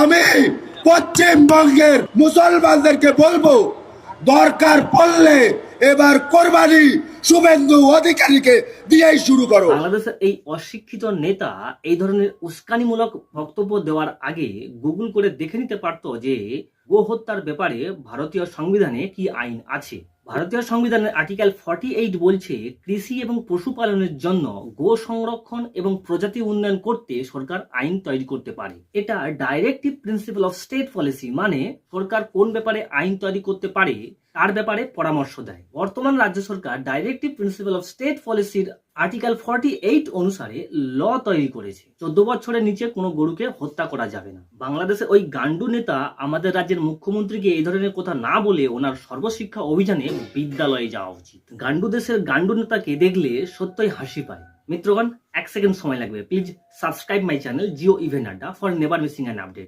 আমি পশ্চিমবঙ্গের মুসলমানদেরকে বলবো, দরকার পড়লে এবার কোরবানি শুভেন্দু অধিকারীকে দিয়েই শুরু করো। বাংলাদেশের এই অশিক্ষিত নেতা এই ধরনের উস্কানিমূলক বক্তব্য দেওয়ার আগে গুগল করে দেখে নিতে পারতো যে গো হত্যার ব্যাপারে ভারতীয় সংবিধানে কি আইন আছে। ভারতীয় সংবিধানের আর্টিকেল 48 বলছে, কৃষি এবং পশুপালনের জন্য গো সংরক্ষণ এবং প্রজাতি উন্নয়ন করতে সরকার আইন তৈরি করতে পারে। এটা directive principle of state policy, মানে সরকার কোন ব্যাপারে আইন তৈরি করতে পারে তার ব্যাপারে পরামর্শ দেয়। বর্তমান রাজ্য সরকার ডাইরেক্টিভ প্রিন্সিপাল অফ স্টেট পলিসির আর্টিকেল 48 অনুসারে ল তৈরি করেছে। 14 বছরের নিচে কোনো গরুকে হত্যা করা যাবে না। বাংলাদেশের ওই গান্ডু নেতা আমাদের রাজ্যের মুখ্যমন্ত্রীকে এই ধরনের কথা না বলে ওনার সর্বশিক্ষা অভিযানে বিদ্যালয়ে যাওয়া উচিত। গান্ডু দেশের গান্ডু নেতাকে দেখলে সত্যই হাসি পায়। মিত্রগণ, 1 সেকেন্ড সময় লাগবে। Please subscribe my channel Jio event Adda for never missing an update.